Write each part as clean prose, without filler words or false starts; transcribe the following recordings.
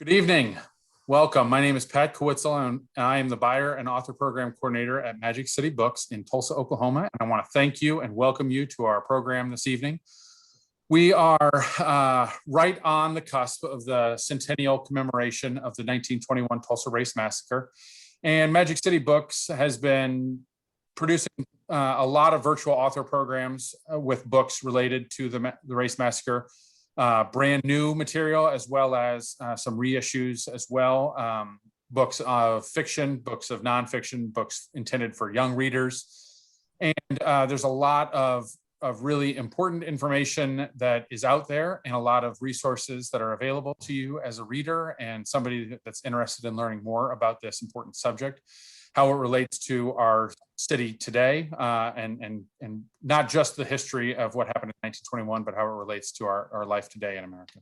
Good evening. Welcome. My name is Pat Kowitzel, and I am the buyer and author program coordinator at Magic City Books in Tulsa, Oklahoma. And I want to thank you and welcome you to our program this evening. We are right on the cusp of the centennial commemoration of the 1921 Tulsa Race Massacre. And Magic City Books has been producing a lot of virtual author programs with books related to the Race Massacre. Brand new material, as well as some reissues as well. Books of fiction, books of nonfiction, books intended for young readers. And there's a lot of really important information that is out there, and a lot of resources that are available to you as a reader and somebody that's interested in learning more about this important subject, how it relates to our city today, and not just the history of what happened in 1921, but how it relates to our life today in America.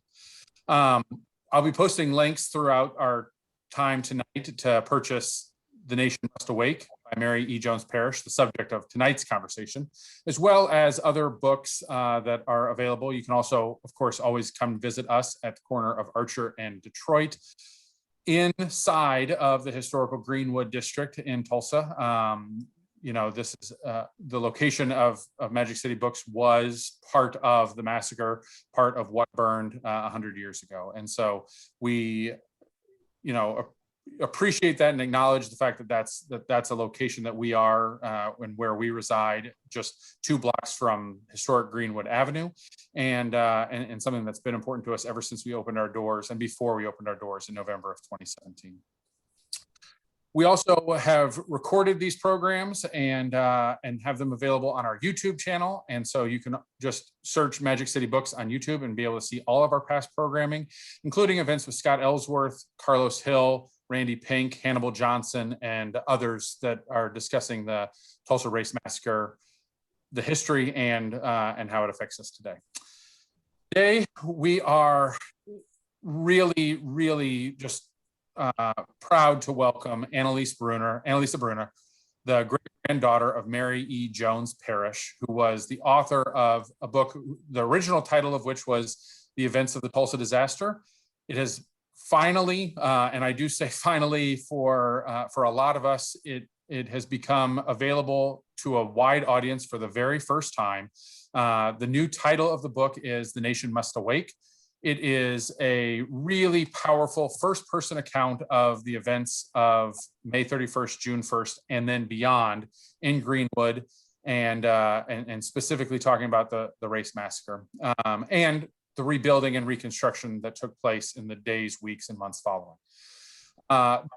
I'll be posting links throughout our time tonight to purchase The Nation Must Awake by Mary E. Jones-Parrish, the subject of tonight's conversation, as well as other books that are available. You can also, of course, always come visit us at the corner of Archer and Detroit, inside of the historical Greenwood district in Tulsa. This is the location of Magic City Books was part of the massacre, part of what burned 100 years ago. And so we, appreciate that and acknowledge the fact that that's a location that we are and where we reside, just 2 blocks from historic Greenwood Avenue, and something that's been important to us ever since we opened our doors and before we opened our doors in November of 2017. We also have recorded these programs and have them available on our YouTube channel. And so you can just search Magic City Books on YouTube and be able to see all of our past programming, including events with Scott Ellsworth, Carlos Hill, Randy Pink, Hannibal Johnson, and others that are discussing the Tulsa Race Massacre, the history, and how it affects us today. Today, we are really, really just proud to welcome Anneliese Bruner, the great-granddaughter of Mary E. Jones-Parrish, who was the author of a book, the original title of which was The Events of the Tulsa Disaster. It has finally, and I do say finally for a lot of us, it has become available to a wide audience for the very first time. The new title of the book is The Nation Must Awake. It is a really powerful first-person account of the events of May 31st, June 1st, and then beyond in Greenwood, and specifically talking about the Race Massacre and the rebuilding and reconstruction that took place in the days, weeks, and months following.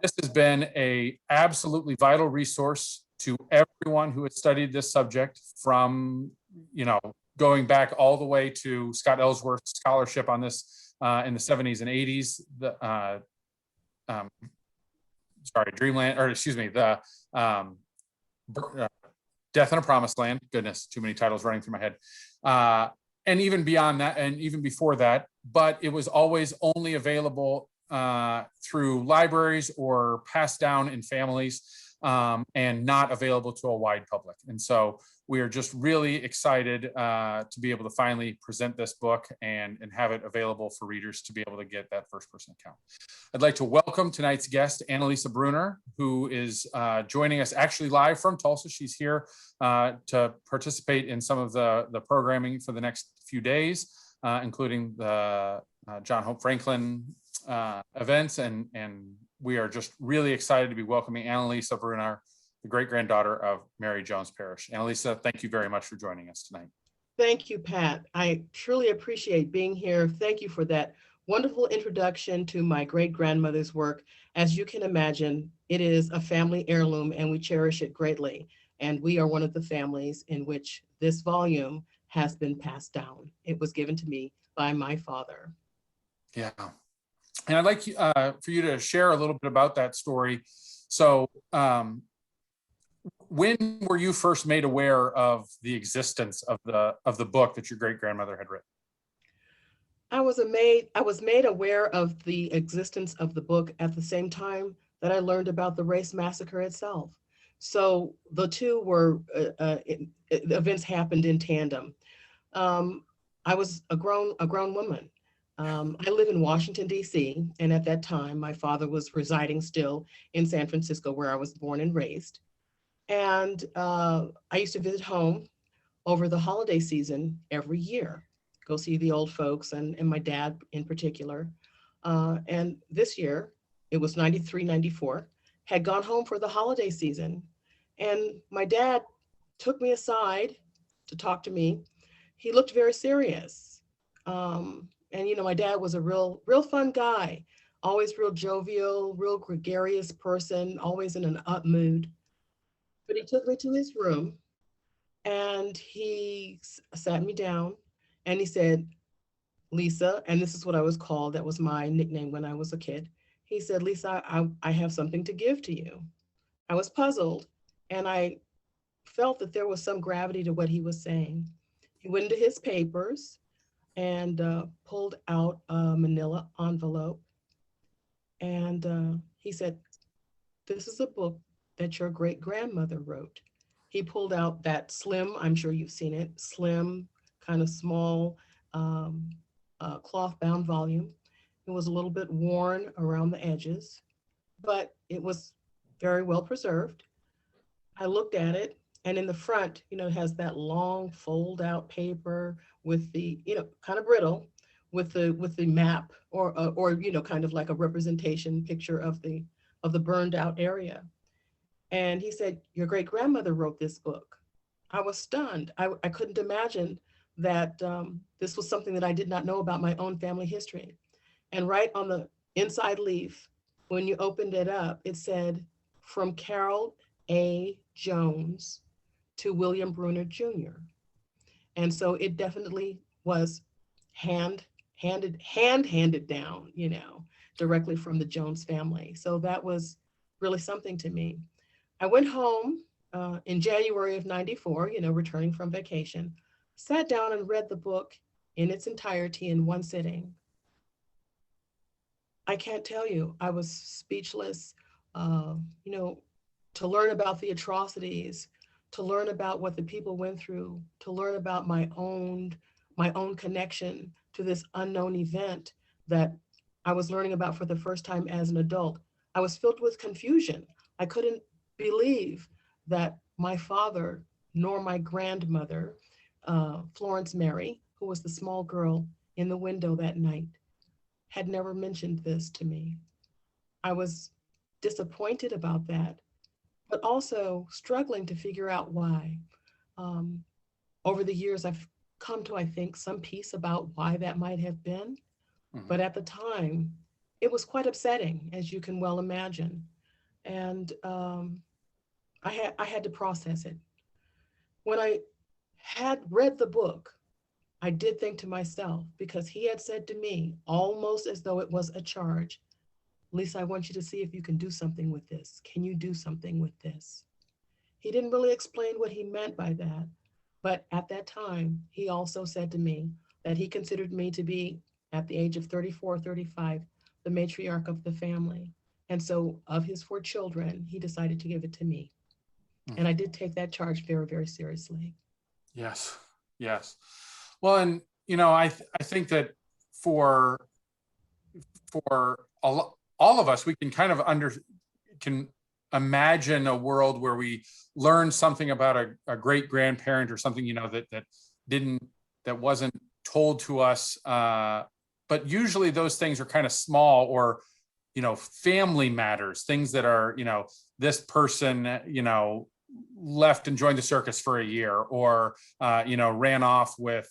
This has been an absolutely vital resource to everyone who has studied this subject, from going back all the way to Scott Ellsworth's scholarship on this in the 70s and 80s, Death in a Promised Land. Goodness, too many titles running through my head. And even beyond that, and even before that, but it was always only available through libraries or passed down in families, and not available to a wide public. And so we are just really excited to be able to finally present this book and have it available for readers to be able to get that first-person account. I'd like to welcome tonight's guest, Annalisa Bruner, who is joining us actually live from Tulsa. She's here to participate in some of the programming for the next few days, including the John Hope Franklin events, and we are just really excited to be welcoming Annalisa Bruner, the great-granddaughter of Mary Jones-Parrish. Annalisa, thank you very much for joining us tonight. Thank you, Pat. I truly appreciate being here. Thank you for that wonderful introduction to my great-grandmother's work. As you can imagine, it is a family heirloom and we cherish it greatly. And we are one of the families in which this volume has been passed down. It was given to me by my father. Yeah. And I'd like for you to share a little bit about that story. So when were you first made aware of the existence of the book that your great-grandmother had written? I was made aware of the existence of the book at the same time that I learned about the Race Massacre itself. So the two were, events happened in tandem. I was a grown woman. I live in Washington, D.C., and at that time, my father was residing still in San Francisco, where I was born and raised. And I used to visit home over the holiday season every year, go see the old folks and my dad in particular. And this year, it was 93, 94, had gone home for the holiday season. And my dad took me aside to talk to me. He looked very serious. And my dad was a real fun guy, always real jovial, real gregarious person, always in an up mood. But he took me to his room and he sat me down and he said, Lisa, and this is what I was called, that was my nickname when I was a kid. He said, Lisa, I have something to give to you. I was puzzled and I felt that there was some gravity to what he was saying. He went into his papers and pulled out a manila envelope. And he said, this is a book that your great grandmother wrote. He pulled out that slim, I'm sure you've seen it, slim, kind of small cloth bound volume. It was a little bit worn around the edges, but it was very well preserved. I looked at it, and in the front, it has that long fold out paper with the, kind of brittle, with the map or kind of like a representation picture of the burned out area. And he said, your great grandmother wrote this book. I was stunned. I couldn't imagine that this was something that I did not know about my own family history. And right on the inside leaf, when you opened it up, it said, from Carol A. Jones to William Bruner Jr. And so it definitely was handed down, directly from the Jones family. So that was really something to me. I went home in January of 94, returning from vacation, sat down and read the book in its entirety in one sitting. I can't tell you, I was speechless, to learn about the atrocities, to learn about what the people went through, to learn about my own connection to this unknown event that I was learning about for the first time as an adult. I was filled with confusion. I couldn't believe that my father nor my grandmother, Florence Mary, who was the small girl in the window that night, had never mentioned this to me. I was disappointed about that, but also struggling to figure out why. Over the years, I've come to, I think, some peace about why that might have been. Mm-hmm. But at the time, it was quite upsetting, as you can well imagine. And I had to process it. When I had read the book, I did think to myself, because he had said to me, almost as though it was a charge, Lisa, I want you to see if you can do something with this. Can you do something with this? He didn't really explain what he meant by that. But at that time, he also said to me that he considered me to be, at the age of 34, 35, the matriarch of the family. And so of his 4 children, he decided to give it to me. And I did take that charge very, very seriously. Yes. Yes. Well, and, I think that for all of us, we can kind of can imagine a world where we learn something about a great grandparent or something, that wasn't told to us. But usually those things are kind of small, or, family matters, things that are, this person, left and joined the circus for a year, or, ran off with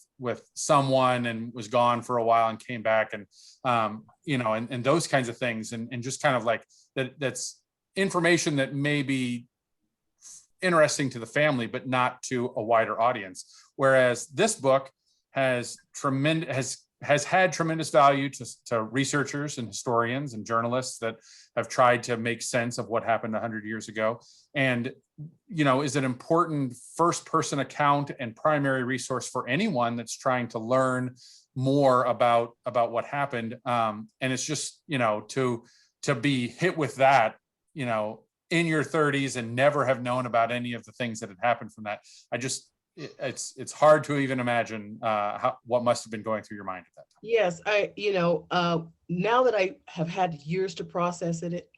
someone and was gone for a while and came back, and, and those kinds of things. And just kind of like that's information that may be interesting to the family, but not to a wider audience. Whereas this book has had tremendous value to researchers and historians and journalists that have tried to make sense of what happened 100 years ago. And, is an important first-person account and primary resource for anyone that's trying to learn more about what happened. And it's just, to be hit with that, in your 30s and never have known about any of the things that had happened from that. it's hard to even imagine what must have been going through your mind at that time. Yes, now that I have had years to process it,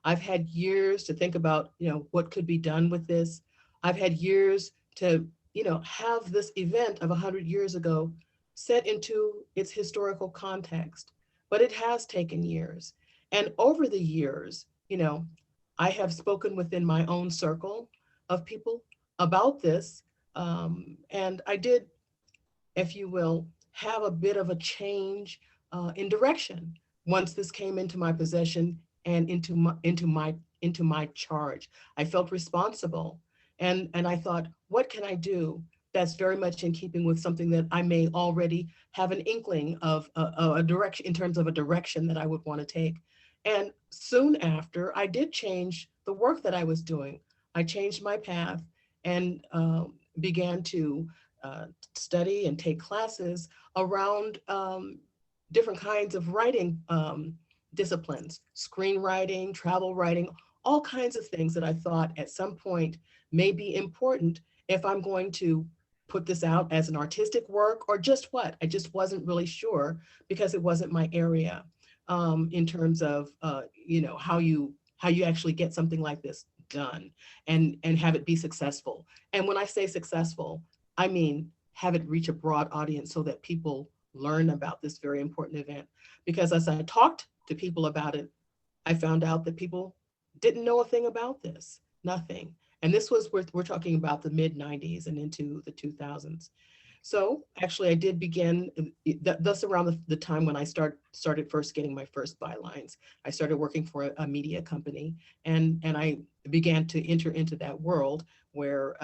I've had years to think about, what could be done with this. I've had years to, have this event of 100 years ago set into its historical context. But it has taken years. And over the years, I have spoken within my own circle of people about this. And I did, if you will, have a bit of a change in direction once this came into my possession and into my charge. I felt responsible, and I thought, what can I do that's very much in keeping with something that I may already have an inkling of a direction, in terms of a direction that I would want to take. And soon after, I did change the work that I was doing. I changed my path and began to study and take classes around different kinds of writing disciplines, screenwriting, travel writing, all kinds of things that I thought at some point may be important if I'm going to put this out as an artistic work or just what. I just wasn't really sure because it wasn't my area in terms of how you actually get something like this done and have it be successful. And when I say successful, I mean have it reach a broad audience so that people learn about this very important event. Because as I talked to people about it, I found out that people didn't know a thing about this, nothing. And this was, we're talking about the mid 90s and into the 2000s. So actually I did begin, thus around the time when I started first getting my first bylines. I started working for a media company, and I began to enter into that world where,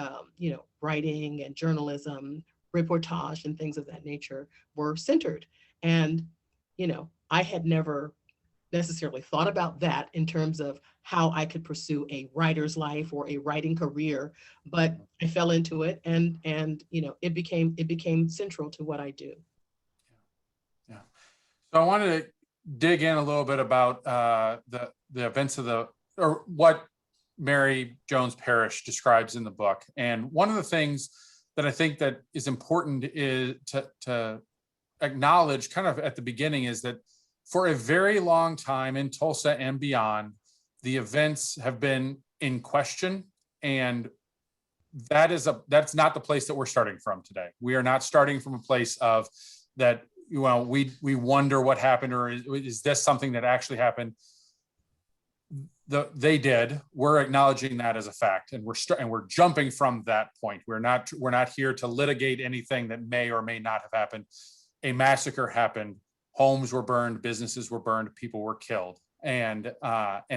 writing and journalism, reportage and things of that nature were centered. And, I had never necessarily thought about that in terms of how I could pursue a writer's life or a writing career, but I fell into it, and it became central to what I do. Yeah. So I wanted to dig in a little bit about the events or what Mary Jones-Parrish describes in the book. And one of the things that I think that is important is to acknowledge kind of at the beginning is that for a very long time in Tulsa and beyond, the events have been in question, and that's not the place that we're starting from today. We are not starting from a place of that, we wonder what happened, or is this something that actually happened? They did. We're acknowledging that as a fact, and we're jumping from that point. We're not here to litigate anything that may or may not have happened. A massacre happened. Homes were burned, businesses were burned, people were killed. And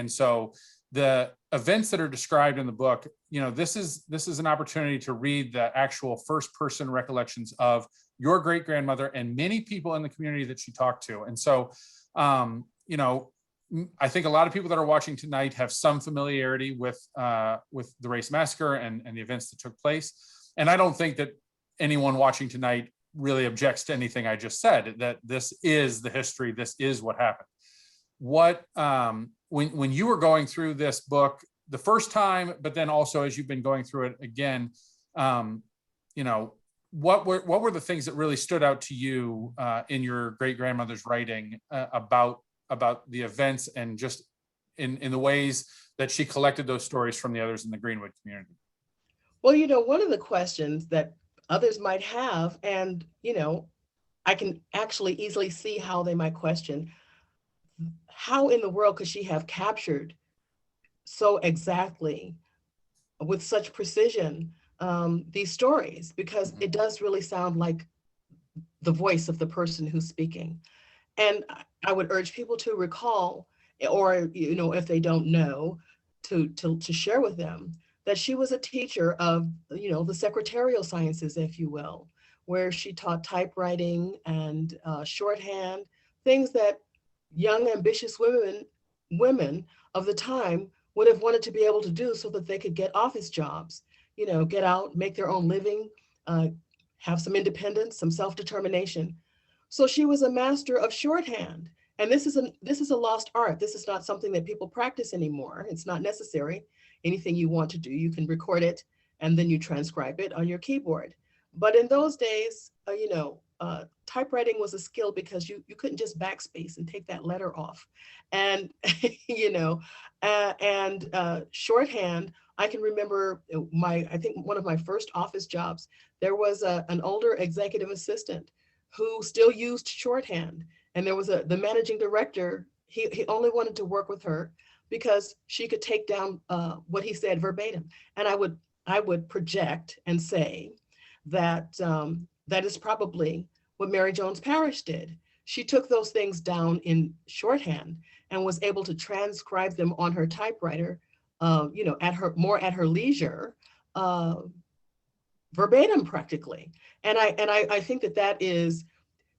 so the events that are described in the book, this is an opportunity to read the actual first person recollections of your great grandmother and many people in the community that she talked to. And so, I think a lot of people that are watching tonight have some familiarity with the Race Massacre and the events that took place. And I don't think that anyone watching tonight really objects to anything I just said, that this is the history, this is what happened. What, when you were going through this book the first time, but then also as you've been going through it again, what were the things that really stood out to you in your great grandmother's writing about the events and just in the ways that she collected those stories from the others in the Greenwood community? Well, one of the questions that others might have, and I can actually easily see how they might question, how in the world could she have captured so exactly, with such precision, these stories? Because it does really sound like the voice of the person who's speaking. And I would urge people to recall, or if they don't know, to share with them that she was a teacher of the secretarial sciences, if you will, where she taught typewriting and shorthand, things that young ambitious women of the time would have wanted to be able to do so that they could get office jobs, get out, make their own living, have some independence, some self-determination. So she was a master of shorthand. And this is a lost art. This is not something that people practice anymore. It's not necessary. Anything you want to do, you can record it and then you transcribe it on your keyboard. But in those days, typewriting was a skill because you couldn't just backspace and take that letter off. And, shorthand, I can remember I think one of my first office jobs, there was an older executive assistant who still used shorthand. And there was the managing director, he only wanted to work with her because she could take down what he said verbatim. And I would project and say that that is probably what Mary Jones-Parrish did. She took those things down in shorthand and was able to transcribe them on her typewriter, at her leisure, verbatim practically. And I think that is,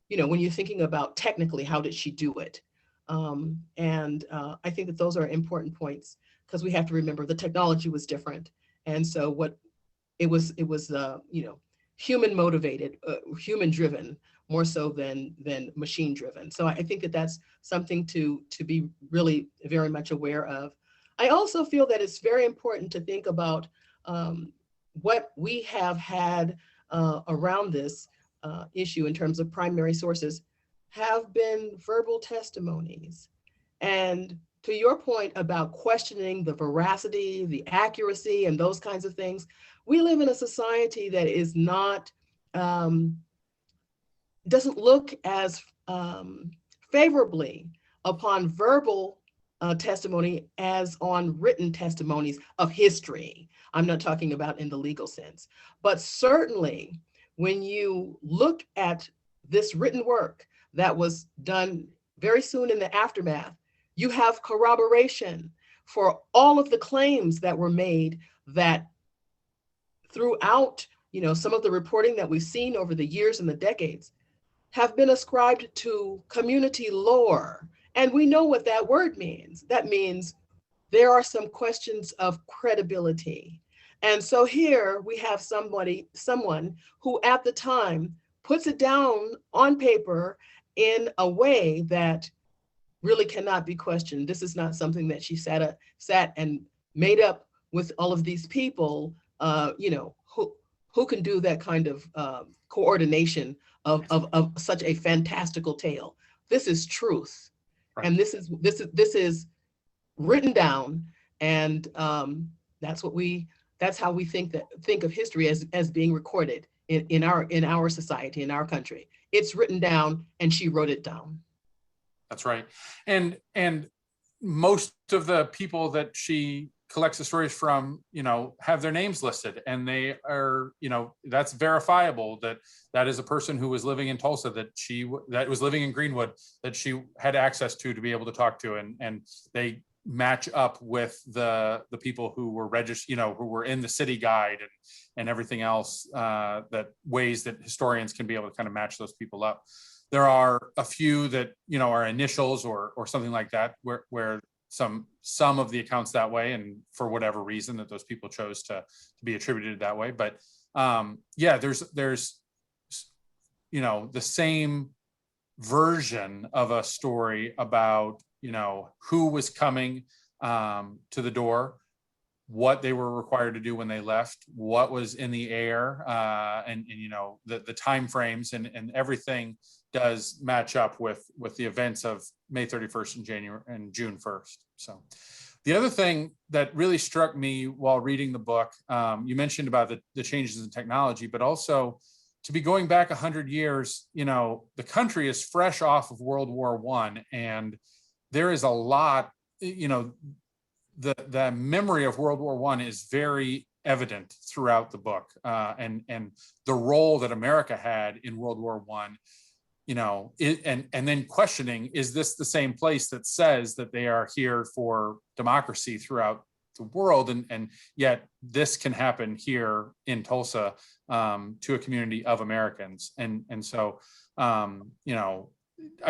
when you're thinking about technically, how did she do it? I think that those are important points, because we have to remember the technology was different. And so it was human motivated, human driven, more so than machine driven. So I think that that's something to be really very much aware of. I also feel that it's very important to think about what we have had around this issue in terms of primary sources have been verbal testimonies. And to your point about questioning the veracity, the accuracy, and those kinds of things, we live in a society that is not, doesn't look as favorably upon verbal testimony as on written testimonies of history. I'm not talking about in the legal sense, but certainly when you look at this written work that was done very soon in the aftermath, you have corroboration for all of the claims that were made that throughout, some of the reporting that we've seen over the years and the decades have been ascribed to community lore. And we know what that word means. That means there are some questions of credibility. And so here we have someone who at the time puts it down on paper in a way that really cannot be questioned. This is not something that she sat and made up with all of these people, who can do that kind of coordination of such a fantastical tale. This is truth, right. And this is written down, and that's how we think of history as being recorded in our society, in our country. It's written down, and she wrote it down. That's right. And most of the people that she collects the stories from, have their names listed, and they are, that's verifiable that is a person who was living in Tulsa, that was living in Greenwood, that she had access to be able to talk to, and they match up with the people who were registered, who were in the city guide and everything else, that ways that historians can be able to kind of match those people up. There are a few that, are initials or something like that, where some of the accounts that way, and for whatever reason that those people chose to be attributed that way. But there's the same version of a story about who was coming to the door, what they were required to do when they left, what was in the air, and the time frames and everything does match up with the events of May 31st and June 1st. So the other thing that really struck me while reading the book, you mentioned about the changes in technology, but also to be going back 100 years, the country is fresh off of World War I, and there is a lot, the memory of World War I is very evident throughout the book, and the role that America had in World War I, and then questioning, is this the same place that says that they are here for democracy throughout the world, and yet this can happen here in Tulsa to a community of Americans, and so I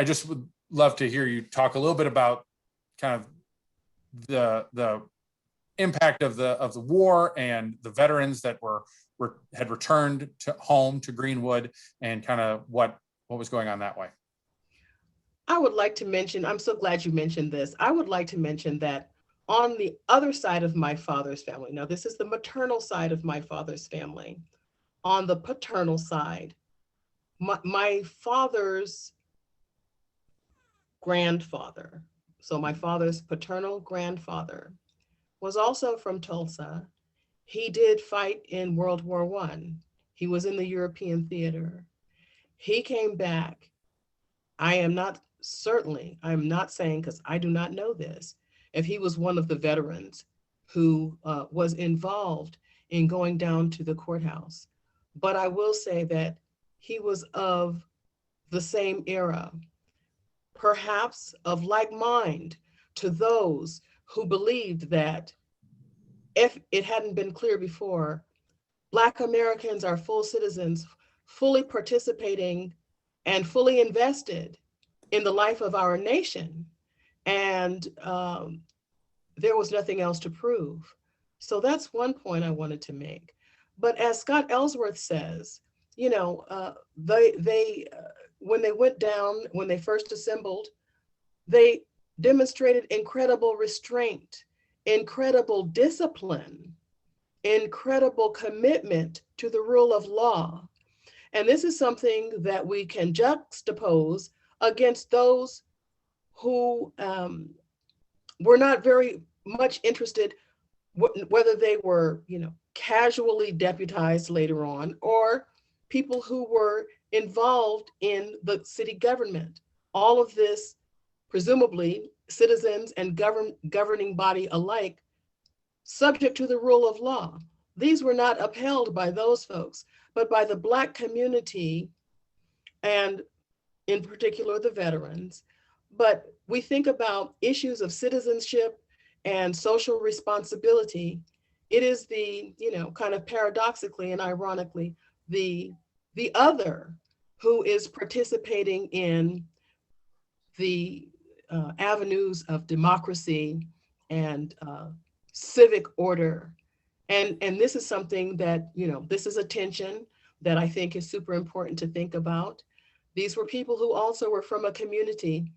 just would love to hear you talk a little bit about kind of the impact of the war and the veterans that had returned home to Greenwood, and kind of what was going on that way. I would like to mention, I'm so glad you mentioned this. I would like to mention that On the other side of my father's family, now this is the maternal side of my father's family. On the paternal side, my father's grandfather, so my father's paternal grandfather, was also from Tulsa. He did fight in World War I. He was in the European theater. He came back. I am not saying, because I do not know this, if he was one of the veterans who was involved in going down to the courthouse. But I will say that he was of the same era, perhaps of like mind to those who believed that, if it hadn't been clear before, Black Americans are full citizens, fully participating and fully invested in the life of our nation. And there was nothing else to prove. So that's one point I wanted to make. But as Scott Ellsworth says, you know, when they went down, when they first assembled, they demonstrated incredible restraint, incredible discipline, incredible commitment to the rule of law. And this is something that we can juxtapose against those who were not very much interested, whether they were, you know, casually deputized later on, or people who were involved in the city government. All of this, presumably, citizens and governing body alike, subject to the rule of law. These were not upheld by those folks, but by the Black community, and in particular the veterans. But we think about issues of citizenship and social responsibility. It is the, you know, kind of paradoxically and ironically, the other who is participating in the avenues of democracy and civic order. And this is something that, you know, this is a tension that I think is super important to think about. These were people who also were from a community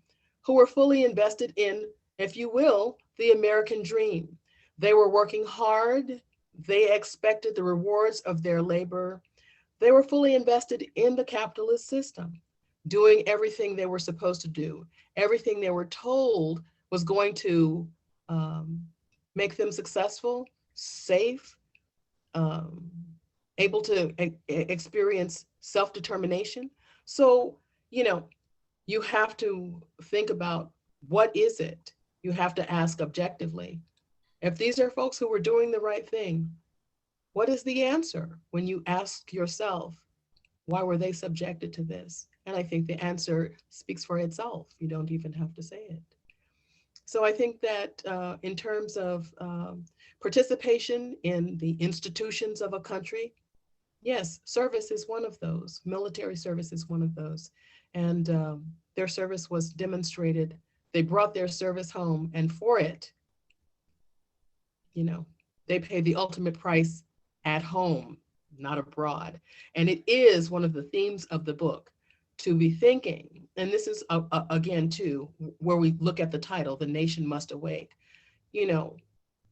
who were fully invested in, if you will, the American dream. They were working hard. They expected the rewards of their labor. They were fully invested in the capitalist system, doing everything they were supposed to do, everything they were told was going to make them successful, safe, able to experience self-determination. So, you know, you have to think about, what is it? You have to ask objectively, if these are folks who were doing the right thing, what is the answer when you ask yourself, why were they subjected to this? And I think the answer speaks for itself. You don't even have to say it. So I think that in terms of participation in the institutions of a country, yes, service is one of those. Military service is one of those. And their service was demonstrated. They brought their service home, and for it, you know, they paid the ultimate price at home, not abroad. And it is one of the themes of the book, to be thinking, and this is again too, where we look at the title, The Nation Must Awake. You know,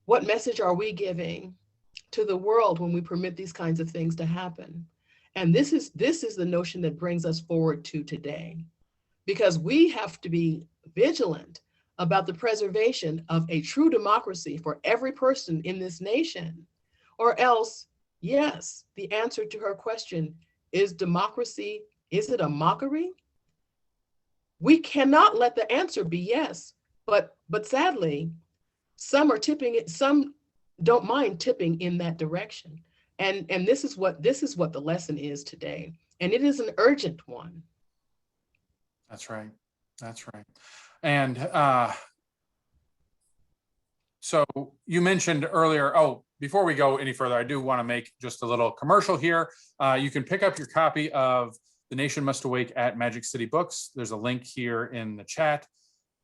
what message are we giving to the world when we permit these kinds of things to happen? And this is the notion that brings us forward to today, because we have to be vigilant about the preservation of a true democracy for every person in this nation, or else, yes, the answer to her question, is democracy, is it a mockery? We cannot let the answer be yes, but sadly, some are tipping it, some don't mind tipping in that direction. And this is what the lesson is today. And it is an urgent one. That's right. That's right. And so you mentioned earlier, before we go any further, I do want to make just a little commercial here. You can pick up your copy of The Nation Must Awake at Magic City Books. There's a link here in the chat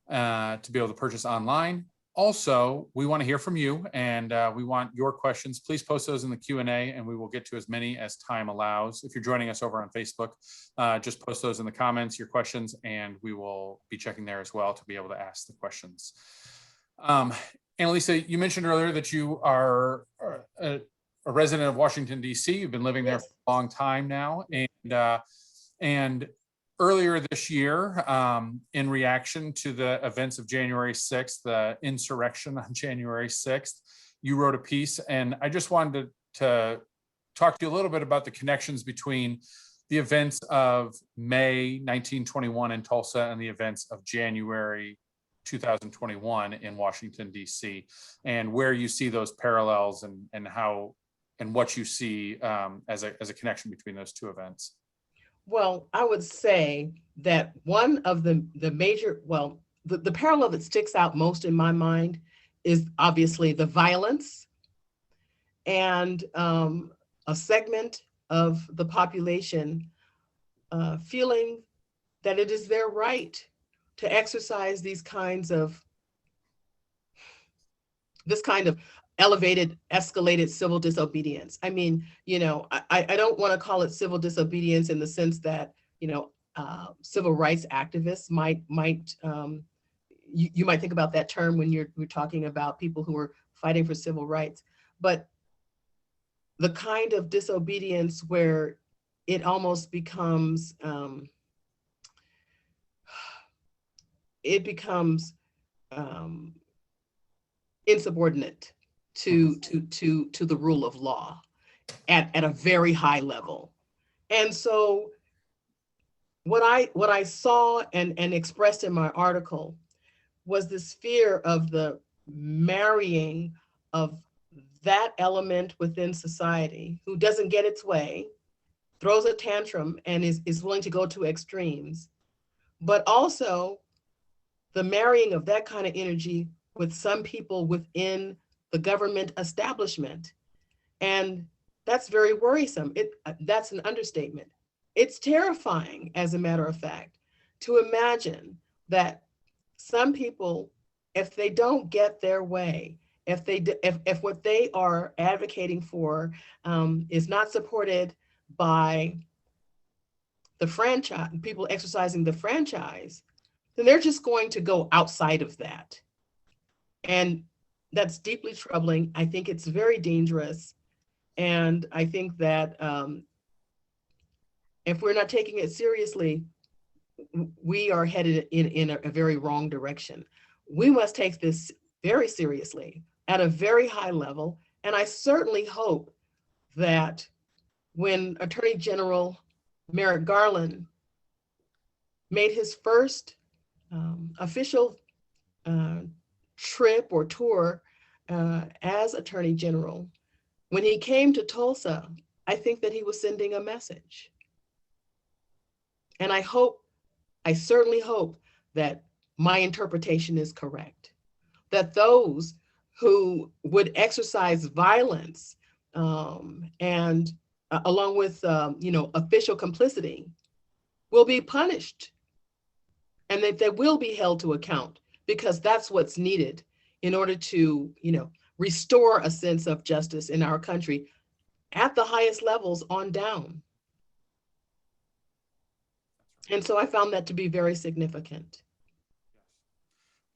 to be able to purchase online. Also, we want to hear from you, and we want your questions. Please post those in the Q&A, and we will get to as many as time allows. If you're joining us over on Facebook, just post those in the comments, your questions, and we will be checking there as well to be able to ask the questions. Annalisa, you mentioned earlier that you are a resident of Washington, D.C. You've been living there for a long time now. And earlier this year, in reaction to the events of January 6th, the insurrection on January 6th, you wrote a piece. And I just wanted to talk to you a little bit about the connections between the events of May 1921 in Tulsa and the events of January 2021 in Washington, D.C., and where you see those parallels and how and what you see as a connection between those two events. Well, I would say that one of the major, well, the parallel that sticks out most in my mind is obviously the violence and a segment of the population feeling that it is their right to exercise this kind of elevated, escalated civil disobedience. I mean, you know, I don't want to call it civil disobedience in the sense that, you know, civil rights activists might you might think about that term when we're talking about people who are fighting for civil rights, but the kind of disobedience where it almost becomes insubordinate to the rule of law at a very high level. And so what I saw and expressed in my article was this fear of the marrying of that element within society who doesn't get its way, throws a tantrum, and is willing to go to extremes, but also the marrying of that kind of energy with some people within the government establishment. And that's very worrisome. That's an understatement. It's terrifying, as a matter of fact, to imagine that some people, if they don't get their way, if what they are advocating for is not supported by the franchise, people exercising the franchise, then they're just going to go outside of that. And that's deeply troubling. I think it's very dangerous. And I think that if we're not taking it seriously, we are headed in a very wrong direction. We must take this very seriously at a very high level. And I certainly hope that when Attorney General Merrick Garland made his first official trip or tour as Attorney General, when he came to Tulsa, I think that he was sending a message. And I certainly hope that my interpretation is correct, that those who would exercise violence and along with official complicity will be punished, and that they will be held to account, because that's what's needed in order to restore a sense of justice in our country at the highest levels on down. And so I found that to be very significant.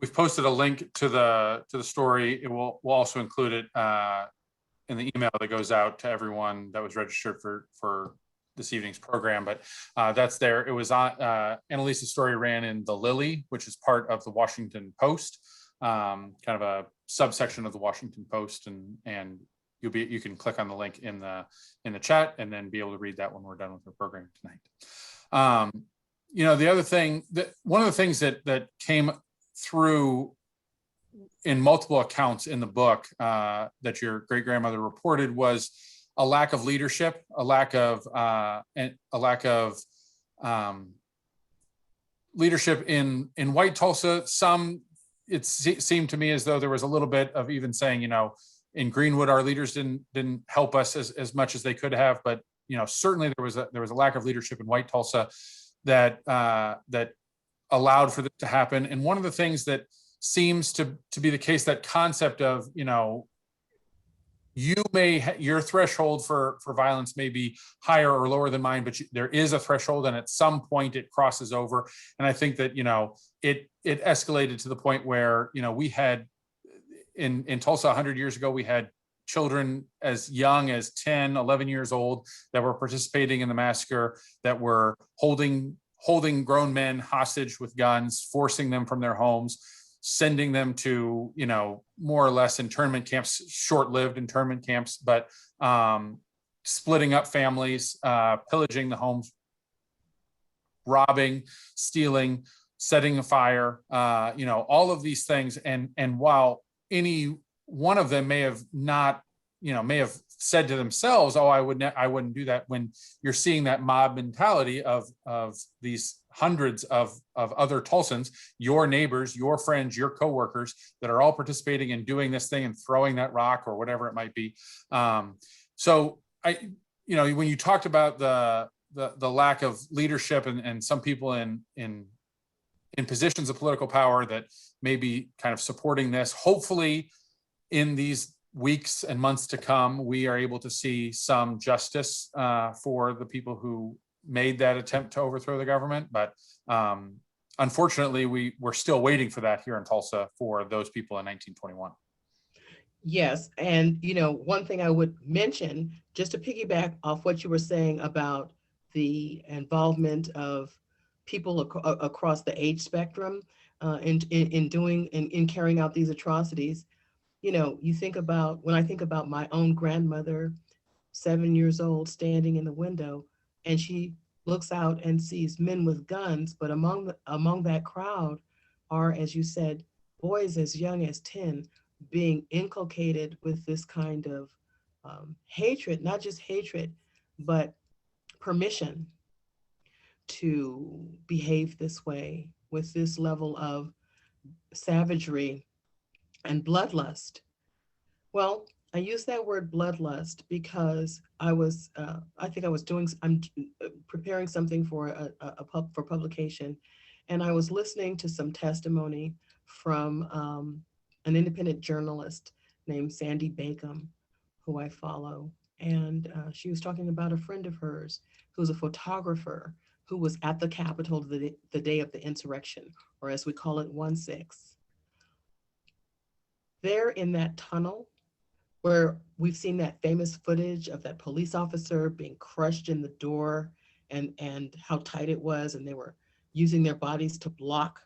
We've posted a link to the story. We'll also include it in the email that goes out to everyone that was registered for this evening's program. But that's there. It was on Annalisa's story ran in the Lily, which is part of the Washington Post, kind of a subsection of the Washington Post, and you can click on the link in the chat and then be able to read that when we're done with the program tonight. The other thing one of the things that came through in multiple accounts in the book that your great-grandmother reported was a lack of leadership, a lack of leadership in white Tulsa. It seemed to me as though there was a little bit of even saying, in Greenwood, our leaders didn't help us as much as they could have, but certainly there was a lack of leadership in white Tulsa that allowed for this to happen. And one of the things that seems to be the case, that concept of, your threshold for violence may be higher or lower than mine, but there is a threshold, and at some point it crosses over. And I think that, it escalated to the point where, we had in Tulsa 100 years ago, we had children as young as 10, 11 years old that were participating in the massacre, that were holding grown men hostage with guns, forcing them from their homes, sending them to, more or less internment camps, short-lived internment camps, but splitting up families, pillaging the homes, robbing, stealing, setting a fire, all of these things. And while any one of them may have not, may have said to themselves, "Oh, I wouldn't do that," when you're seeing that mob mentality of these hundreds of other Tulsans, your neighbors, your friends, your coworkers, that are all participating in doing this thing and throwing that rock or whatever it might be. So when you talked about the lack of leadership and some people in positions of political power that may be kind of supporting this, hopefully in these weeks and months to come, we are able to see some justice for the people who made that attempt to overthrow the government. But unfortunately, we're still waiting for that here in Tulsa for those people in 1921. Yes, and one thing I would mention, just to piggyback off what you were saying about the involvement of people across the age spectrum in carrying out these atrocities. You think about, when I think about my own grandmother, 7 years old, standing in the window, and she looks out and sees men with guns, but among that crowd are, as you said, boys as young as 10 being inculcated with this kind of hatred, not just hatred, but permission to behave this way with this level of savagery and bloodlust. Well, I use that word bloodlust because I think I'm preparing something for for publication, and I was listening to some testimony from an independent journalist named Sandy Bacon, who I follow. And she was talking about a friend of hers who's a photographer who was at the Capitol the day of the insurrection, or as we call it, 1/6. There in that tunnel, where we've seen that famous footage of that police officer being crushed in the door, and how tight it was, and they were using their bodies to block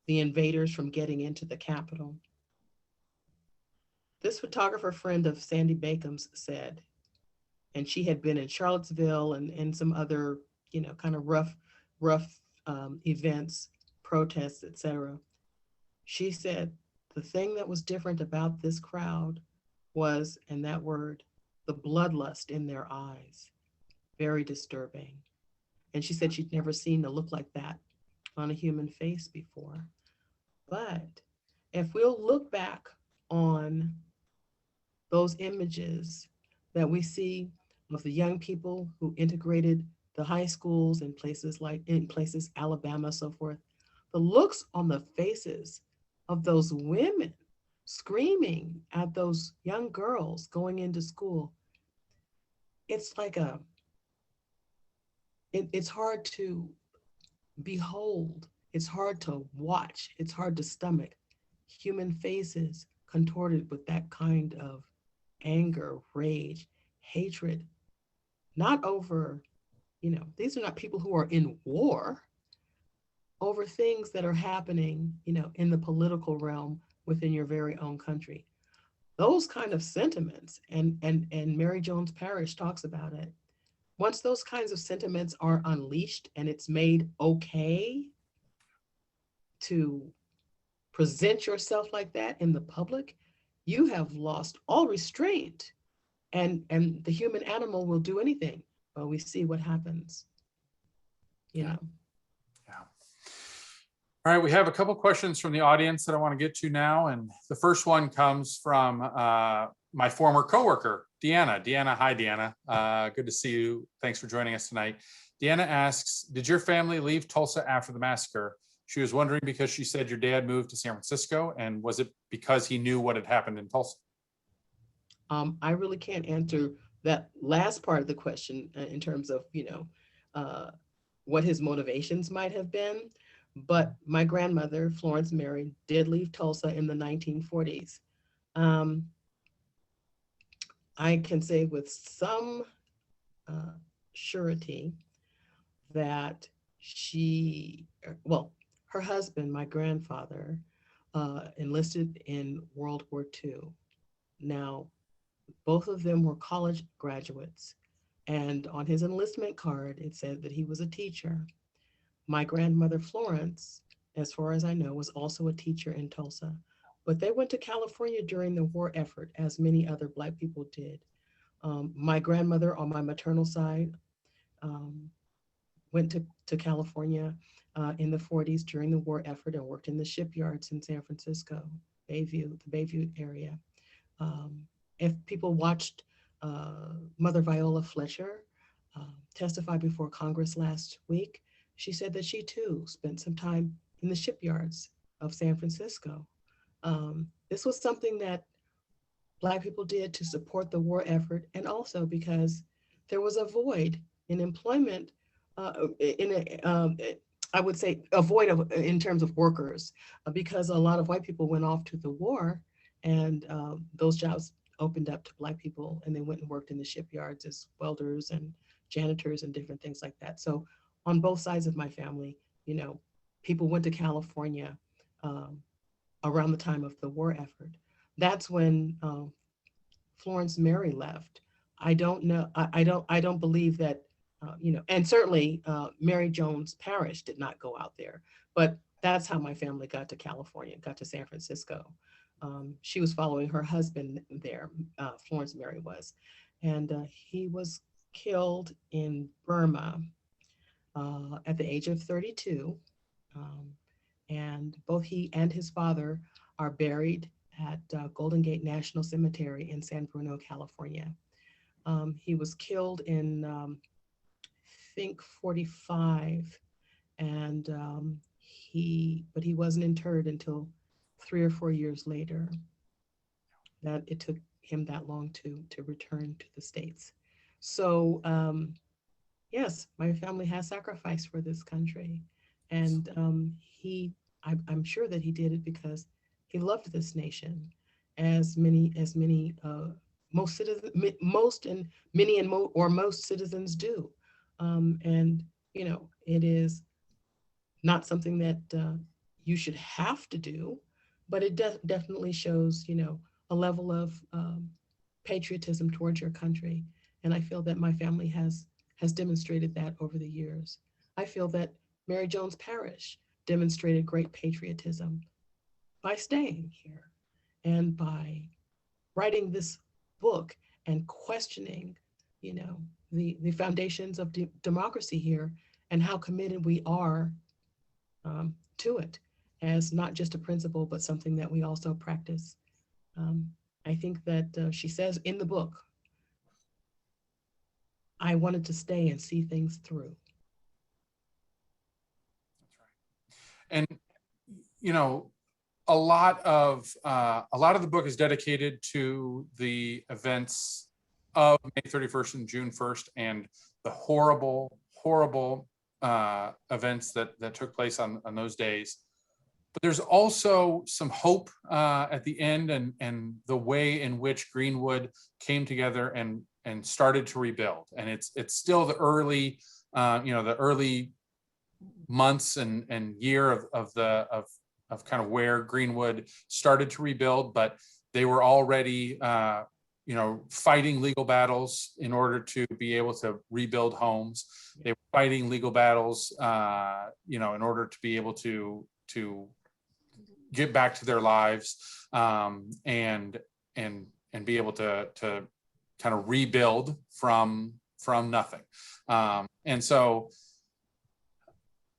the invaders from getting into the Capitol. This photographer friend of Sandy Bacon's said, and she had been in Charlottesville and some other, kind of rough events, protests, etc. She said, the thing that was different about this crowd was, and that word, the bloodlust in their eyes. Very disturbing. And she said she'd never seen a look like that on a human face before. But if we'll look back on those images that we see of the young people who integrated the high schools in places Alabama, so forth, the looks on the faces of those women screaming at those young girls going into school, it's like it's hard to behold, it's hard to watch, it's hard to stomach human faces contorted with that kind of anger, rage, hatred, not over, these are not people who are in war, over things that are happening, in the political realm within your very own country. Those kind of sentiments, and Mary Jones-Parrish talks about it. Once those kinds of sentiments are unleashed and it's made okay to present yourself like that in the public, you have lost all restraint, and the human animal will do anything. But we see what happens, Yeah. All right, we have a couple questions from the audience that I want to get to now. And the first one comes from my former coworker, Deanna. Deanna, hi, Deanna. Good to see you. Thanks for joining us tonight. Deanna asks, did your family leave Tulsa after the massacre? She was wondering because she said your dad moved to San Francisco, and was it because he knew what had happened in Tulsa? I really can't answer that last part of the question in terms of, what his motivations might have been. But my grandmother, Florence Mary, did leave Tulsa in the 1940s. Um, I can say with some surety that her husband, my grandfather, enlisted in World War II. Now, both of them were college graduates, and on his enlistment card, it said that he was a teacher. My grandmother, Florence, as far as I know, was also a teacher in Tulsa, but they went to California during the war effort, as many other Black people did. My grandmother on my maternal side um, went to California in the 40s during the war effort and worked in the shipyards in San Francisco, Bayview, the Bayview area. Um, if people watched Mother Viola Fletcher testify before Congress last week, she said that she too spent some time in the shipyards of San Francisco. This was something that Black people did to support the war effort, and also because there was a void in employment, in a, I would say a void of, in terms of workers, because a lot of white people went off to the war, and those jobs opened up to Black people, and they went and worked in the shipyards as welders and janitors and different things like that. So on both sides of my family, you know, people went to California um, around the time of the war effort. That's when Florence Mary left. I don't know. I don't believe that. And certainly Mary Jones-Parrish did not go out there. But that's how my family got to California, got to San Francisco. She was following her husband there. Florence Mary was, and he was killed in Burma at the age of 32. Um, and both he and his father are buried at Golden Gate National Cemetery in San Bruno, California. He was killed in, I think, 45, and but he wasn't interred until 3 or 4 years later. That it took him that long to return to the States. So yes, my family has sacrificed for this country, and I'm sure that he did it because he loved this nation, as most citizens, most and many and most citizens do, and it is not something that you should have to do, but it definitely shows a level of patriotism towards your country, and I feel that my family has demonstrated that over the years. I feel that Mary Jones-Parrish demonstrated great patriotism by staying here and by writing this book and questioning, the foundations of democracy here and how committed we are to it as not just a principle, but something that we also practice. I think that she says in the book, I wanted to stay and see things through. And a lot of the book is dedicated to the events of May 31st and June 1st and the horrible events that took place on those days. But there's also some hope at the end, and the way in which Greenwood came together and started to rebuild. And it's still the early months and year of kind of where Greenwood started to rebuild, but they were already fighting legal battles in order to be able to rebuild homes. They were fighting legal battles in order to be able to get back to their lives and be able to kind of rebuild from nothing. And so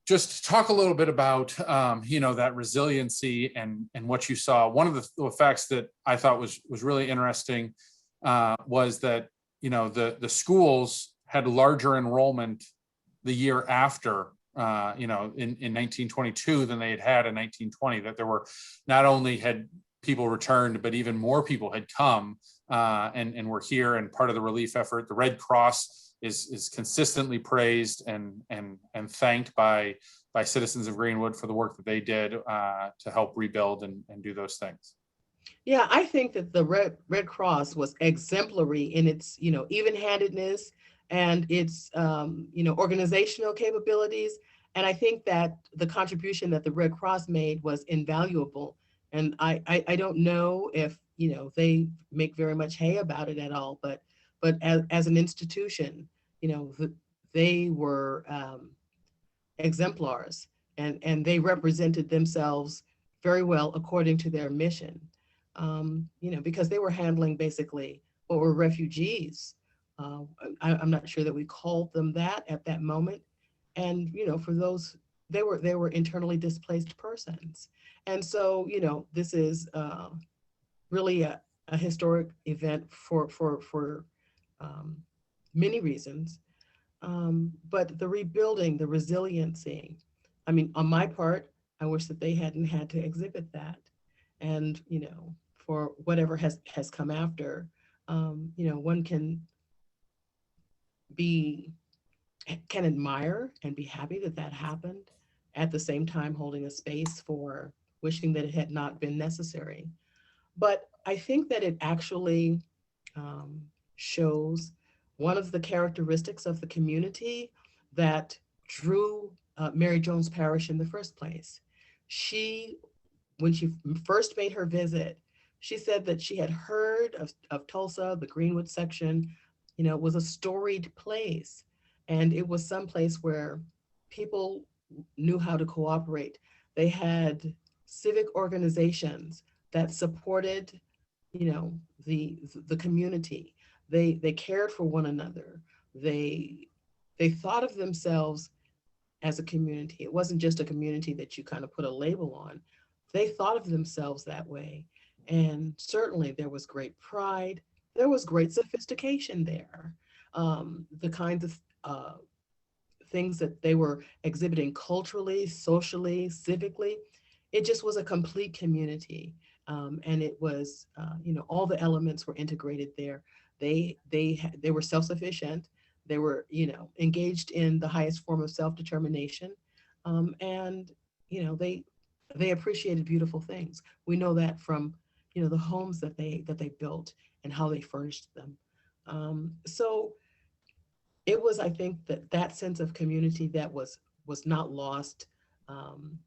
just talk a little bit about that resiliency and what you saw. One of the facts that I thought was really interesting was that the schools had larger enrollment the year after in 1922 than they had in 1920. That there were not only had people returned, but even more people had come and were here and part of the relief effort. The Red Cross is consistently praised and thanked by citizens of Greenwood for the work that they did to help rebuild and do those things. Yeah, I think that the Red Cross was exemplary in its, even-handedness and its, organizational capabilities. And I think that the contribution that the Red Cross made was invaluable. And I don't know if, they make very much hay about it at all, but as an institution, they were exemplars, and they represented themselves very well according to their mission. Because they were handling basically what were refugees. Uh, I'm not sure that we called them that at that moment. And for those, they were internally displaced persons. And so this is really a historic event for um, many reasons. But the rebuilding, the resiliency, I mean, on my part, I wish that they hadn't had to exhibit that. And, for whatever has come after, one be, can admire and be happy that that happened, at the same time holding a space for wishing that it had not been necessary. But I think that it actually um, shows one of the characteristics of the community that drew Mary Jones-Parrish in the first place. She, when she first made her visit, she said that she had heard of Tulsa, the Greenwood section, was a storied place. And it was some place where people knew how to cooperate. They had civic organizations that supported, the community. They cared for one another. They they thought of themselves as a community. It wasn't just a community that you kind of put a label on. They thought of themselves that way. And certainly there was great pride. There was great sophistication there. The kinds of things that they were exhibiting culturally, socially, civically, it just was a complete community. And it was, all the elements were integrated there. They were self-sufficient. They were, engaged in the highest form of self-determination, and they appreciated beautiful things. We know that from the homes that they built and how they furnished them. So it was, I think, that sense of community that was not lost. Um,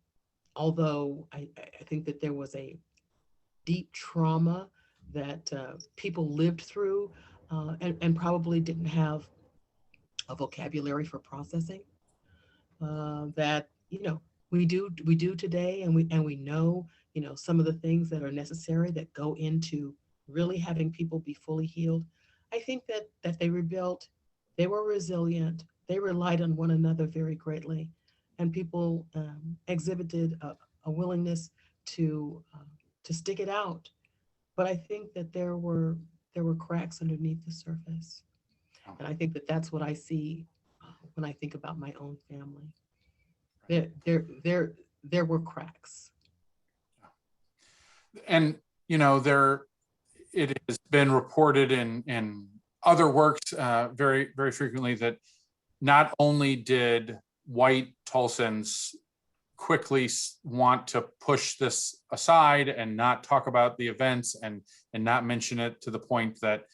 Although I think that there was a deep trauma that people lived through, and probably didn't have a vocabulary for processing, that we do today, and we know some of the things that are necessary that go into really having people be fully healed. I think that they rebuilt, they were resilient, they relied on one another very greatly, and people exhibited a willingness to stick it out. But I think that there were cracks underneath the surface, and I think that that's what I see when I think about my own family. There were cracks. And there, it has been reported in other works very very frequently that not only did white Tulsans quickly want to push this aside and not talk about the events and not mention it, to the point that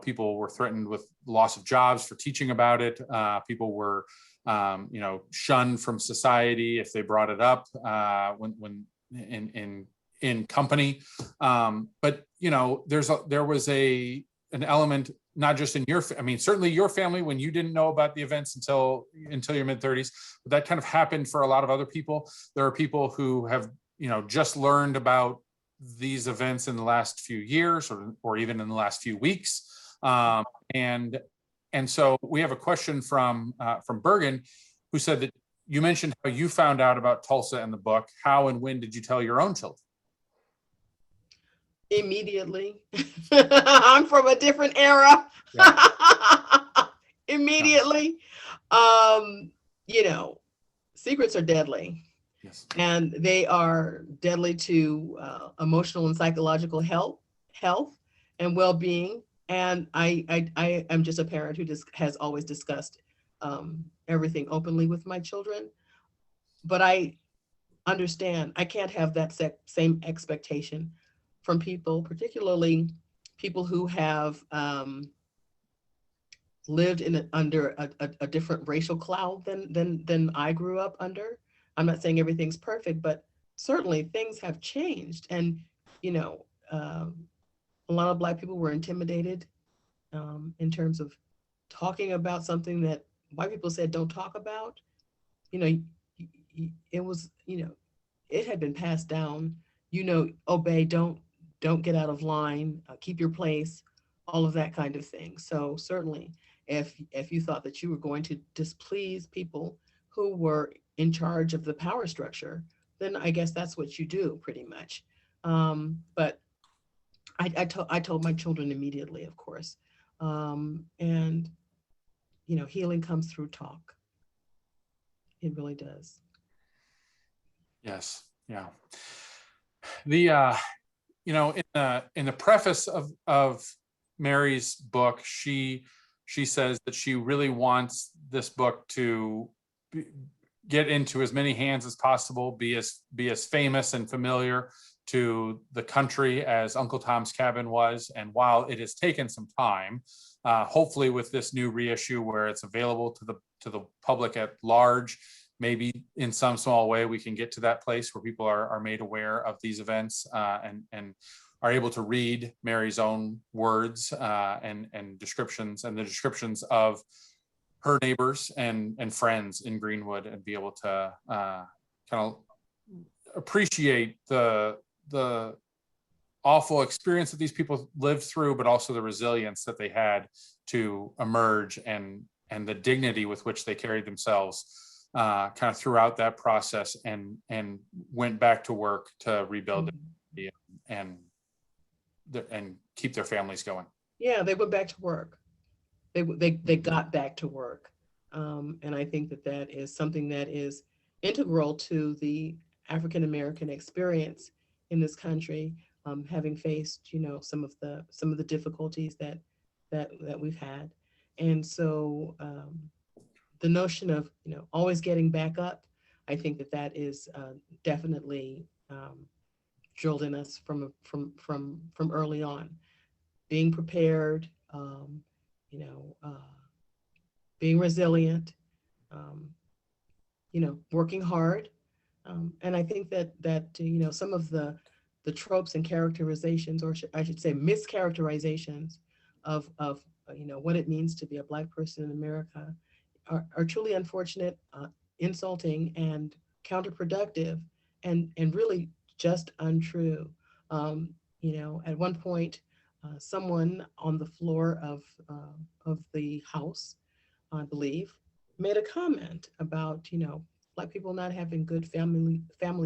people were threatened with loss of jobs for teaching about it. People were shunned from society if they brought it up when in company. But there was an element, not just in your, I mean, certainly your family, when you didn't know about the events until your mid-30s, but that kind of happened for a lot of other people. There are people who have just learned about these events in the last few years, or even in the last few weeks. And so we have a question from Bergen, who said that you mentioned how you found out about Tulsa in the book. How and when did you tell your own children? Immediately. I'm from a different era. Yeah. Immediately. Um, Secrets are deadly. Yes. And they are deadly to emotional and psychological health and well-being. And I am just a parent who just has always discussed everything openly with my children. But I understand I can't have that same expectation from people, particularly people who have lived under a different racial cloud than I grew up under. I'm not saying everything's perfect, but certainly things have changed. And, you know, a lot of Black people were intimidated in terms of talking about something that white people said don't talk about. You know, it was, you know, it had been passed down, you know, obey, don't get out of line, keep your place, all of that kind of thing. So certainly if you thought that you were going to displease people who were in charge of the power structure, then I guess that's what you do pretty much. But I told my children immediately, of course. And, you know, healing comes through talk. It really does. Yes. Yeah. The you know, in the preface of Mary's book, she says that she really wants this book to get into as many hands as possible, be as famous and familiar to the country as Uncle Tom's Cabin was. And while it has taken some time, hopefully with this new reissue where it's available to the public at large, maybe in some small way we can get to that place where people are made aware of these events and are able to read Mary's own words and descriptions, and the descriptions of her neighbors and friends in Greenwood, and be able to kind of appreciate the awful experience that these people lived through, but also the resilience that they had to emerge, and the dignity with which they carried themselves kind of throughout that process, and went back to work to rebuild it and keep their families going. Yeah, they went back to work. They got back to work. And I think that that is something that is integral to the African American experience in this country, having faced, you know, some of the difficulties that we've had. And so the notion of, you know, always getting back up, I think that that is definitely drilled in us from early on. Being prepared, you know, being resilient, um, you know, working hard. And I think that you know, some of the tropes and characterizations, or I should say mischaracterizations of you know, what it means to be a Black person in America are truly unfortunate, insulting, and counterproductive, and really just untrue. You know, at one point, someone on the floor of the House, I believe, made a comment about, you know, Black people not having good family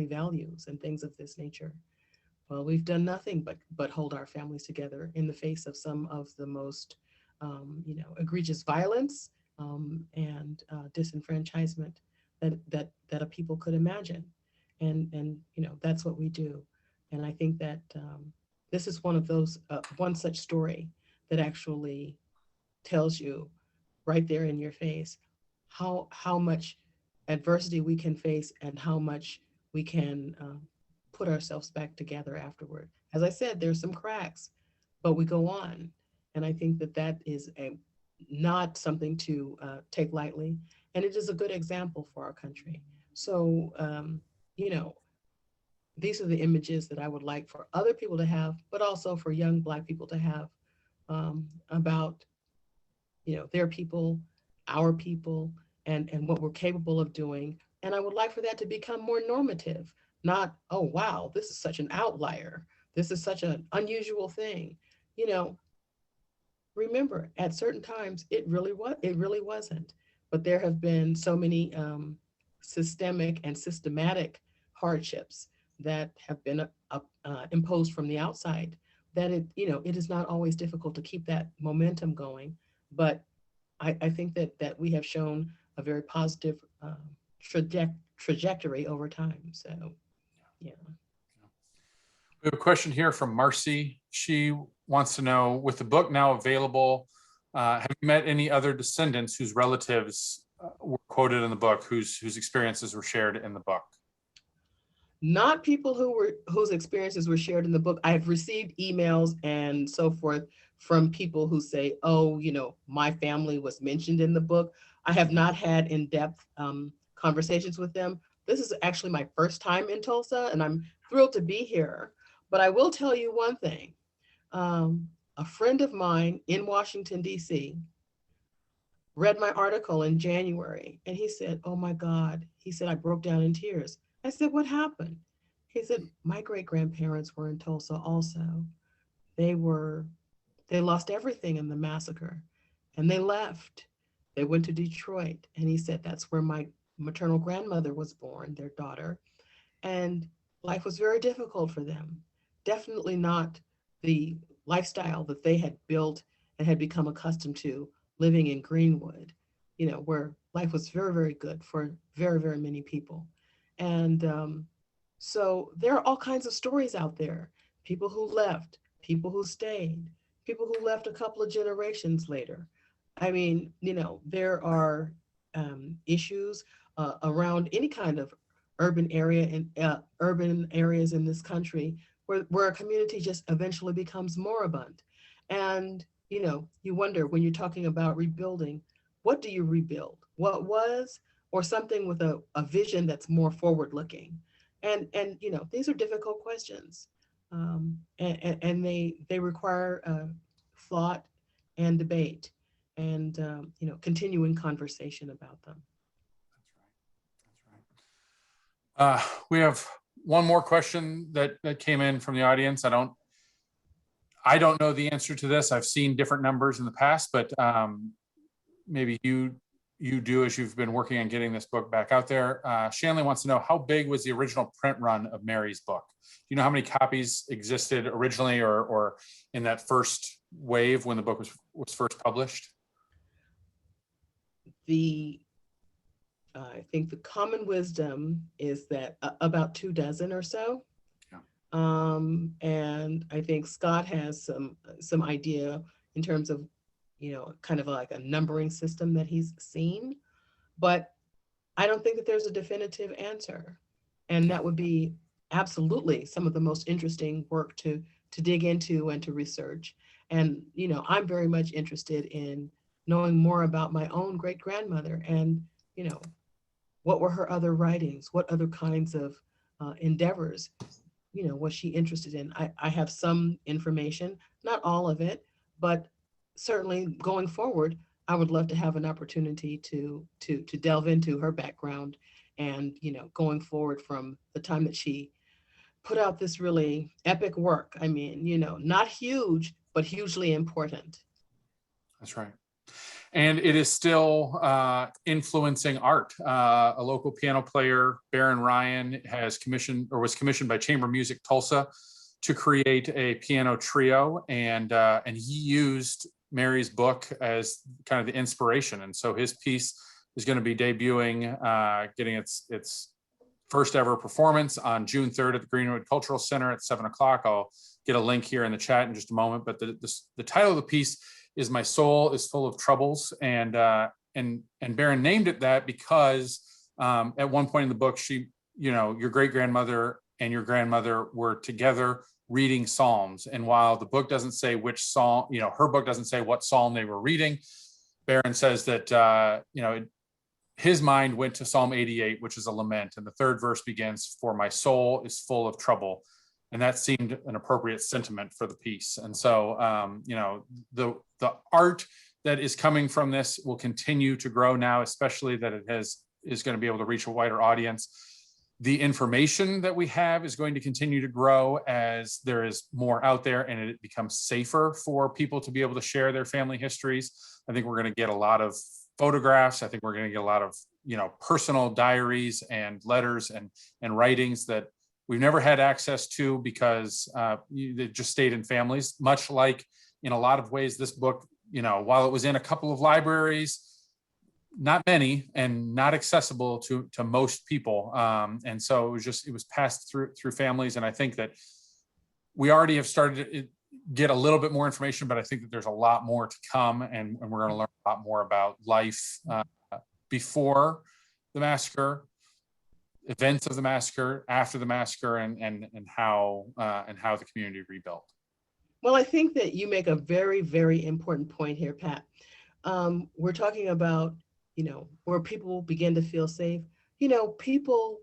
values and things of this nature. Well, we've done nothing but hold our families together in the face of some of the most, you know, egregious violence and disenfranchisement that a people could imagine, and you know, that's what we do. And I think that this is one of those one such story that actually tells you right there in your face how much adversity we can face and how much we can put ourselves back together afterward. As I said, there's some cracks, but we go on. And I think that that is not something to take lightly. And it is a good example for our country. So, you know, these are the images that I would like for other people to have, but also for young Black people to have about, you know, their people, our people, and what we're capable of doing. And I would like for that to become more normative, not, oh, wow, this is such an outlier. This is such an unusual thing. You know, remember, at certain times, it really wasn't. But there have been so many systemic and systematic hardships that have been imposed from the outside, that it, you know, it is not always difficult to keep that momentum going. But I think that we have shown a very positive trajectory over time. So, yeah. We have a question here from Marcy. She wants to know, with the book now available, have you met any other descendants whose relatives were quoted in the book, whose experiences were shared in the book? not people whose experiences were shared in the book. I've received emails and so forth from people who say, oh, my family was mentioned in the book. I have not had in-depth conversations with them. This is actually my first time in Tulsa, and I'm thrilled to be here. But I will tell you one thing. A friend of mine in Washington, D.C., read my article in January, and he said, oh my God. He said, I broke down in tears. I said, what happened? He said, my great grandparents were in Tulsa also. They were, they lost everything in the massacre, and they left. They went to Detroit. And he said, that's where my maternal grandmother was born, their daughter. And life was very difficult for them. Definitely not the lifestyle that they had built and had become accustomed to living in Greenwood, where life was very, very good for very, very many people. And so there are all kinds of stories out there, people who left, people who stayed, people who left a couple of generations later. I mean, there are issues around any kind of urban area and urban areas in this country where a community just eventually becomes moribund. And, you wonder when you're talking about rebuilding, what do you rebuild? What was, or something with a vision that's more forward looking? And these are difficult questions. And they require thought and debate and, continuing conversation about them. We have one more question that came in from the audience. I don't know the answer to this. I've seen different numbers in the past, but maybe you do, as you've been working on getting this book back out there. Shanley wants to know, how big was the original print run of Mary's book? Do you know how many copies existed originally or in that first wave when the book was first published? I think the common wisdom is that about 24 or so. Yeah. And I think Scott has some idea in terms of, kind of like a numbering system that he's seen, but I don't think that there's a definitive answer. And that would be absolutely some of the most interesting work to dig into and to research. And, I'm very much interested in knowing more about my own great grandmother and, what were her other writings? What other kinds of endeavors, was she interested in? I have some information, not all of it, but certainly going forward, I would love to have an opportunity to delve into her background and, going forward from the time that she put out this really epic work. I mean, not huge, but hugely important. That's right. And it is still influencing art. A local piano player, Baron Ryan, was commissioned by Chamber Music Tulsa to create a piano trio, and he used Mary's book as kind of the inspiration. And so his piece is going to be debuting, getting its first ever performance on June 3rd at the Greenwood Cultural Center at 7 o'clock. I'll get a link here in the chat in just a moment, but the title of the piece is "My Soul is Full of Troubles," and Baron named it that because at one point in the book, your great grandmother and your grandmother were together reading Psalms, and while the book doesn't say which psalm, her book doesn't say what psalm they were reading, Baron says that his mind went to Psalm 88, which is a lament, and the third verse begins, "For my soul is full of trouble." And that seemed an appropriate sentiment for the piece. And so, the art that is coming from this will continue to grow now, especially that it is going to be able to reach a wider audience. The information that we have is going to continue to grow as there is more out there and it becomes safer for people to be able to share their family histories. I think we're going to get a lot of photographs. I think we're going to get a lot of, personal diaries and letters and writings that we've never had access to because they just stayed in families, much like in a lot of ways this book, while it was in a couple of libraries, not many and not accessible to most people. And so it was passed through families. And I think that we already have started to get a little bit more information, but I think that there's a lot more to come, and we're going to learn a lot more about life before the massacre, events of the massacre, after the massacre, and how the community rebuilt. Well, I think that you make a very, very important point here, Pat. We're talking about, where people begin to feel safe. People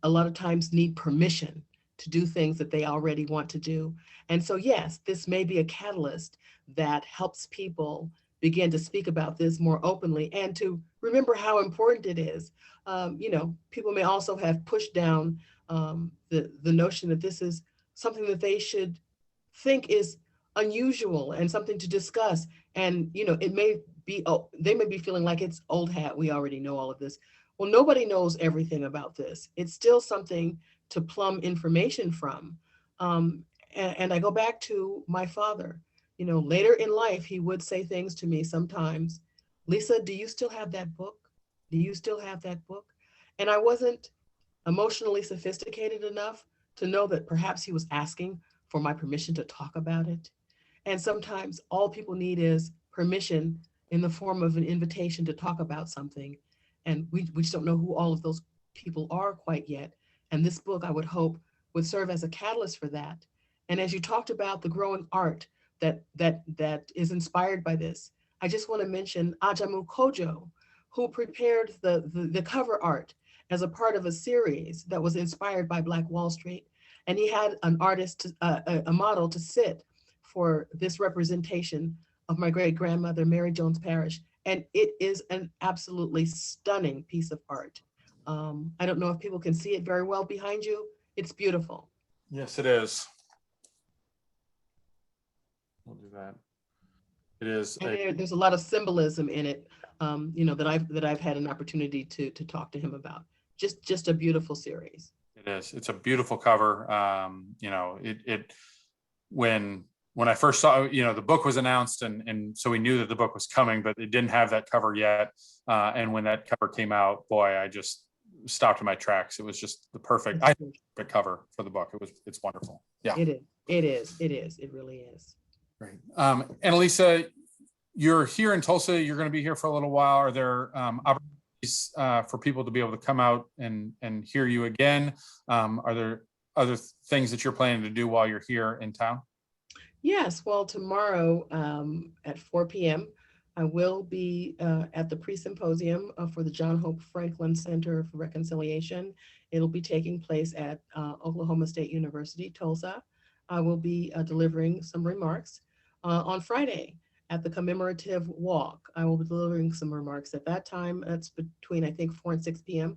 a lot of times need permission to do things that they already want to do. And so, yes, this may be a catalyst that helps people begin to speak about this more openly and to remember how important it is. People may also have pushed down the notion that this is something that they should think is unusual and something to discuss. And, it may be, they may be feeling like it's old hat. We already know all of this. Well, nobody knows everything about this. It's still something to plumb information from. And I go back to my father. Later in life, he would say things to me sometimes. Lisa, do you still have that book? Do you still have that book? And I wasn't emotionally sophisticated enough to know that perhaps he was asking for my permission to talk about it. And sometimes all people need is permission in the form of an invitation to talk about something. And we just don't know who all of those people are quite yet. And this book, I would hope, would serve as a catalyst for that. And as you talked about the growing art that is inspired by this, I just want to mention Ajamu Kojo, who prepared the cover art as a part of a series that was inspired by Black Wall Street. And he had an artist, a model to sit for this representation of my great-grandmother, Mary Jones-Parrish. And it is an absolutely stunning piece of art. I don't know if people can see it very well behind you. It's beautiful. Yes, it is. We'll do that. It is. There's a lot of symbolism in it, that I've had an opportunity to talk to him about. Just a beautiful series. It is. It's a beautiful cover. When I first saw, the book was announced, and so we knew that the book was coming, but it didn't have that cover yet. And when that cover came out, boy, I just stopped in my tracks. It was just the perfect cover for the book. It's wonderful. Yeah. It is. It really is. Great. Annalisa, you're here in Tulsa. You're going to be here for a little while. Are there opportunities for people to be able to come out and hear you again? Are there other things that you're planning to do while you're here in town? Yes. Well, tomorrow at 4 p.m., I will be at the pre-symposium for the John Hope Franklin Center for Reconciliation. It'll be taking place at Oklahoma State University, Tulsa. I will be delivering some remarks. On Friday at the commemorative walk, I will be delivering some remarks at that time. That's between, I think, 4 and 6 p.m.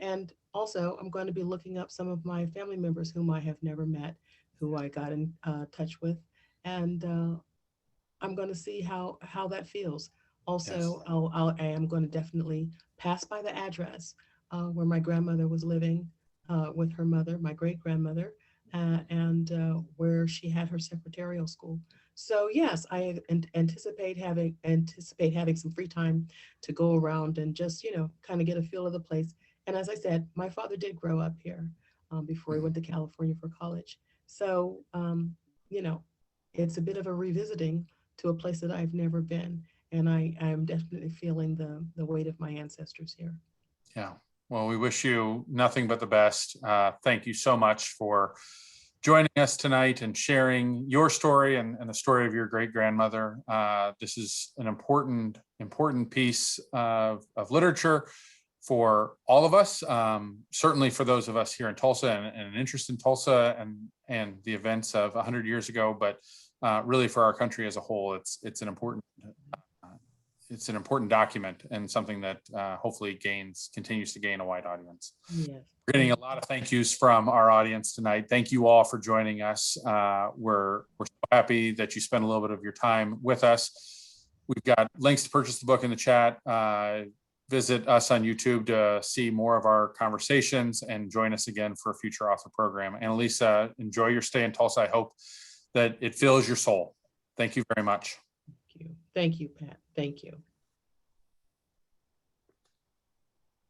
And also, I'm going to be looking up some of my family members whom I have never met, who I got in touch with. And I'm going to see how that feels. Also, yes. I am going to definitely pass by the address where my grandmother was living with her mother, my great-grandmother, and where she had her secretarial school. So yes, I anticipate having some free time to go around and just, kind of get a feel of the place. And as I said, my father did grow up here before he went to California for college. So, it's a bit of a revisiting to a place that I've never been. And I'm definitely feeling the weight of my ancestors here. Yeah. Well, we wish you nothing but the best. Thank you so much for joining us tonight and sharing your story and the story of your great-grandmother. This is an important piece of literature for all of us, certainly for those of us here in Tulsa and an interest in Tulsa and the events of 100 years ago, but really for our country as a whole. It's an important document and something that hopefully continues to gain a wide audience. Yes. We're getting a lot of thank yous from our audience tonight. Thank you all for joining us. We're so happy that you spend a little bit of your time with us. We've got links to purchase the book in the chat. Visit us on YouTube to see more of our conversations and join us again for a future author program. Annalisa, enjoy your stay in Tulsa. I hope that it fills your soul. Thank you very much. Thank you, Pat. Thank you.